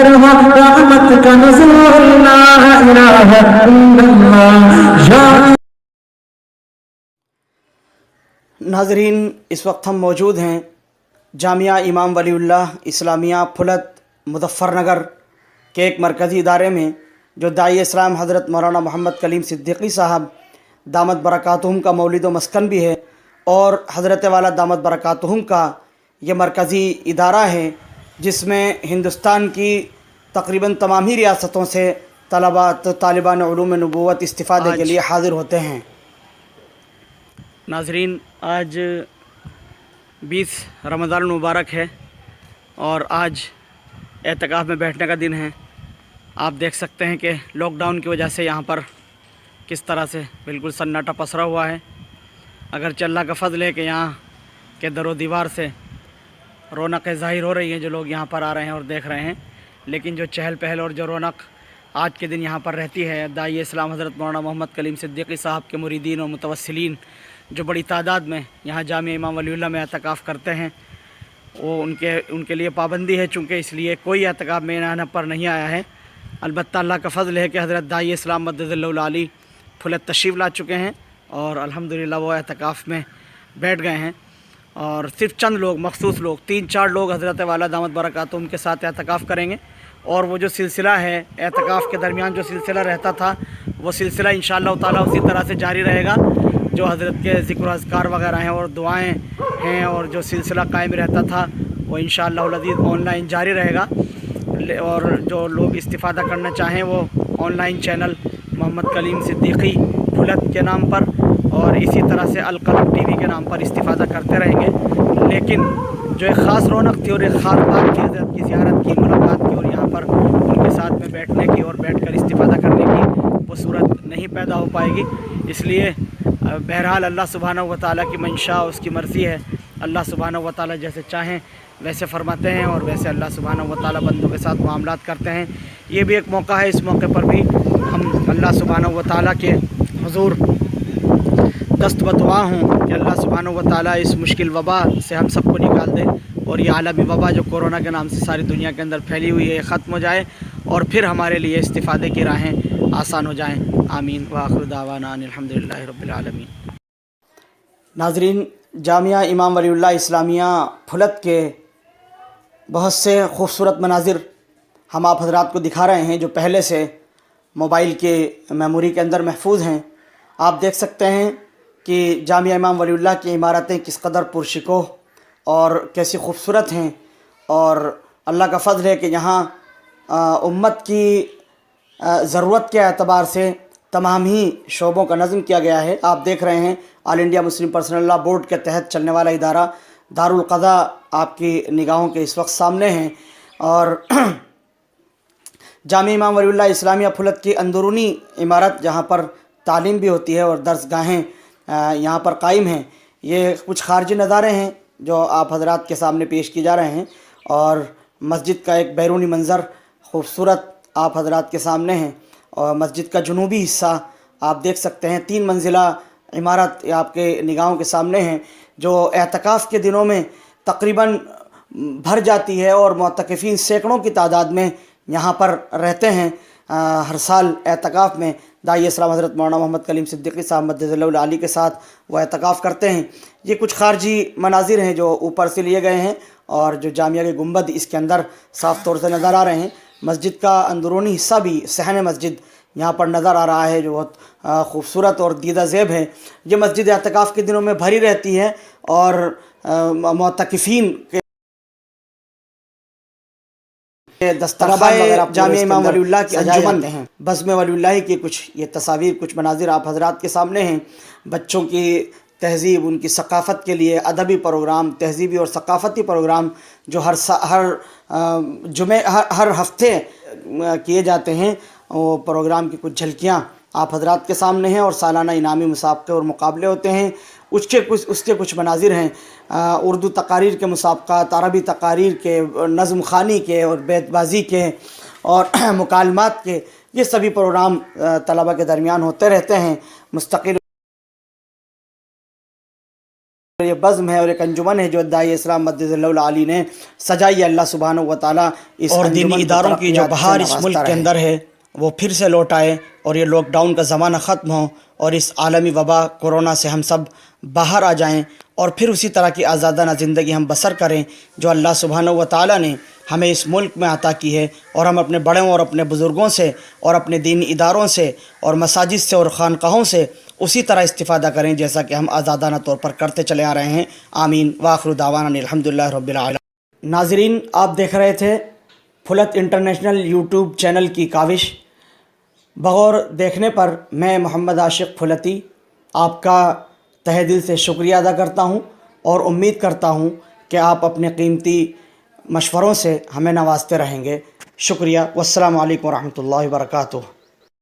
रहा रहमत का नुज़ूल, ला इलाहा इल्लल्लाह। नाज़रीन, इस वक्त हम मौजूद हैं जामिया इमाम वलीउल्लाह इस्लामिया फुलत मुज़फ़्फ़रनगर के एक मरकज़ी इदारे में, जो दाई इस्लाम हज़रत मौलाना मोहम्मद कलीम सिद्दीक़ी साहब दामत बरकातुहुम का मौलिद व मस्कन भी है, और हज़रत वाला दामत बरकातुहुम का ये मरकज़ी इदारा है, जिसमें हिंदुस्तान की तकरीबन तमाम ही रियासतों से तलबा तालिबान उलूम नबूवत इस्तिफ़ादे के लिए हाज़िर होते हैं। नाज़रीन, आज 20 रमज़ान मुबारक है और आज एतकाफ़ में बैठने का दिन है। आप देख सकते हैं कि लॉकडाउन की वजह से यहाँ पर किस तरह से बिल्कुल सन्नाटा पसरा हुआ है। अगरचे अल्लाह का फ़ज़ल है कि यहाँ के दरो दीवार से रौनक़ें ज़ाहिर हो रही हैं, जो लोग यहाँ पर आ रहे हैं और देख रहे हैं, लेकिन जो चहल पहल और जो रौनक आज के दिन यहाँ पर रहती है, दाई इस्लाम हज़रत मौलाना मोहम्मद कलीम सिद्दीक़ी साहब के मुरीदीन और मुतवस्सिलीन जो बड़ी तादाद में यहाँ जामिया इमाम वलीउल्लाह में एतकाफ़ करते हैं, वो उनके लिए पाबंदी है, चूँकि इसलिए कोई एतकाफ़ में यहाँ पर नहीं आया है। अलबत्ता अल्लाह का फ़ज़ल है कि हज़रत दाई इस्लाम मद्दज़िल्लहुल आली फुलत तशरीफ़ ला चुके हैं और अल्हम्दुलिल्लाह वो एतकाफ़ में बैठ गए हैं। और सिर्फ चंद लोग, मखसूस लोग, 3-4 लोग हज़रत वाला दामत बरकातुहुम के साथ एतकाफ़ करेंगे, और वो जो सिलसिला है एतकाफ़ के दरमियान जो सिलसिला रहता था, वो सिलसिला इंशाअल्लाह ताला उसी तरह से जारी रहेगा। जो हज़रत के ज़िक्र अज़कार वगैरह हैं और दुआएं हैं और जो सिलसिला कायम रहता था, वो इंशाअल्लाह अज़ीज़ ऑनलाइन जारी रहेगा। और जो लोग इस्तिफ़ादा करना चाहें वो ऑनलाइन चैनल मोहम्मद कलीम सिद्दीक़ी फुलत के नाम पर और इसी तरह से अलक़लम टीवी के नाम पर इस्तिफ़ादा करते रहेंगे। लेकिन जो एक ख़ास रौनक थी और एक ख़ास बात थी हज़रत की ज़ियारत की, मुलाकात की और यहाँ पर उनके साथ में बैठने की और बैठकर इस्तिफ़ादा करने की, वो सूरत नहीं पैदा हो पाएगी। इसलिए बहरहाल अल्लाह सुब्हानहू व तआला की मंशा, उसकी मर्ज़ी है। अल्लाह सुब्हानहू व तआला जैसे चाहें वैसे फरमाते हैं और वैसे अल्लाह सुब्हानहू व तआला बंदों के साथ मामलात करते हैं। ये भी एक मौका है, इस मौके पर भी हम अल्लाह सुब्हानहू व तआला के हुज़ूर दस्त व दुआ हूँ कि अल्लाह सुब्हानहू व तआला इस मुश्किल वबा से हम सबको निकाल दे और ये आलमी वबा जो कोरोना के नाम से सारी दुनिया के अंदर फैली हुई है, ये ख़त्म हो जाए और फिर हमारे लिए इस्तिफ़ादे की राहें आसान हो जाएँ। आमीन व आखिर दावाना अनिल हम्दुलिल्लाहि रब्बिल आलमीन। नाज़रीन, जामिया इमाम वलीउल्लाह इस्लामिया फुलत के बहुत से खूबसूरत मनाजिर हम आप हज़रात को दिखा रहे हैं, जो पहले से मोबाइल के मेमोरी के अंदर महफूज हैं। आप देख सकते हैं कि जामिया इमाम वलीउल्लाह की इमारतें किस कदर पुरशिकोह और कैसी खूबसूरत हैं, और अल्लाह का फ़ज़ल है कि यहाँ उम्मत की ज़रूरत के एतबार से तमाम ही शोबों का नज़्म किया गया है। आप देख रहे हैं all India Muslim personal law board के तहत चलने वाला इदारा दारुल क़ज़ा आपकी निगाहों के इस वक्त सामने हैं, और जामिया इमाम वलीउल्लाह इस्लामिया फुलत की अंदरूनी इमारत, जहाँ पर तालीम भी होती है और दर्सगाहें यहाँ पर कायम हैं। ये कुछ खारजी नज़ारे हैं जो आप हज़रात के सामने पेश किए जा रहे हैं, और मस्जिद का एक बैरूनी मंज़र खूबसूरत आप हज़रात के सामने हैं। और मस्जिद का जुनूबी हिस्सा आप देख सकते हैं, 3 मंजिला इमारत आपके निगाहों के सामने हैं, जो एतकाफ़ के दिनों में तकरीबन भर जाती है और मुअतकिफ़ीन सैकड़ों की तादाद में यहाँ पर रहते हैं। हर साल एतकाफ़ में दाई इस्लाम हज़रत मौलाना मोहम्मद कलीम सिद्दीक़ी साहब मद्दज़िल्लहुल आली के साथ वो एतकाफ़ करते हैं। ये कुछ खारजी मनाजिर हैं जो ऊपर से लिए गए हैं, और जो जामिया के गुंबद इसके अंदर साफ़ तौर से नज़र आ रहे हैं। मस्जिद का अंदरूनी हिस्सा भी सहन मस्जिद यहाँ पर नज़र आ रहा है, जो बहुत खूबसूरत और दीदा ज़ेब है। ये मस्जिद एतकाफ़ के दिनों में भरी रहती है और मुअतकिफ़ीन के दस्तरखान जामिया इमाम वलीउल्लाह की अंजुमन हैं। बज़्म वलीउल्लाह की कुछ ये तस्वीर, कुछ मनाजिर आप हज़रात के सामने हैं। बच्चों की तहज़ीब, उनकी सकाफ़त के लिए अदबी प्रोग्राम, तहज़ीबी और सकाफ़ती प्रोग्राम जो हर हफ्ते किए जाते हैं, वो प्रोग्राम की कुछ झलकियाँ आप हज़रात के सामने हैं। और सालाना इनामी मुसाबक़े और मुकाबले होते हैं, उसके कुछ मनाजिर हैं। उर्दू तकारीर के मुसाबक़ात, अरबी तकारीर के, नज़्म ख़ानी के और बैतबाज़ी के और मुकालमात के, ये सभी प्रोग्राम तलबा के दरमियान होते रहते हैं मुस्तक़िल। یہ بزم ہے اور ایک انجمن ہے جو داعی اسلام مجدد اللہ علی نے سجائی ہے. اللہ سبحانہ و تعالیٰ اس اور دینی اداروں کی جو بہار اس ملک کے اندر ہے وہ پھر سے لوٹ آئے اور یہ لاک ڈاؤن کا زمانہ ختم ہو اور اس عالمی وبا کورونا سے ہم سب باہر آ جائیں اور پھر اسی طرح کی آزادانہ زندگی ہم بسر کریں جو اللہ سبحانہ و تعالیٰ نے ہمیں اس ملک میں عطا کی ہے. اور ہم اپنے بڑوں اور اپنے بزرگوں سے اور اپنے دینی اداروں سے اور مساجد سے اور خانقاہوں سے اسی طرح استفادہ کریں جیسا کہ ہم آزادانہ طور پر کرتے چلے آ رہے ہیں. آمین. وآخر دعوانا الحمدللہ رب العالمین. ناظرین، آپ دیکھ رہے تھے پھلت انٹرنیشنل یوٹیوب چینل کی کاوش. بغور دیکھنے پر میں محمد عاشق پھلتی آپ کا تہہ دل سے شکریہ ادا کرتا ہوں اور امید کرتا ہوں کہ آپ اپنے قیمتی مشوروں سے ہمیں نوازتے رہیں گے. شکریہ. والسلام علیکم ورحمۃ اللہ وبرکاتہ.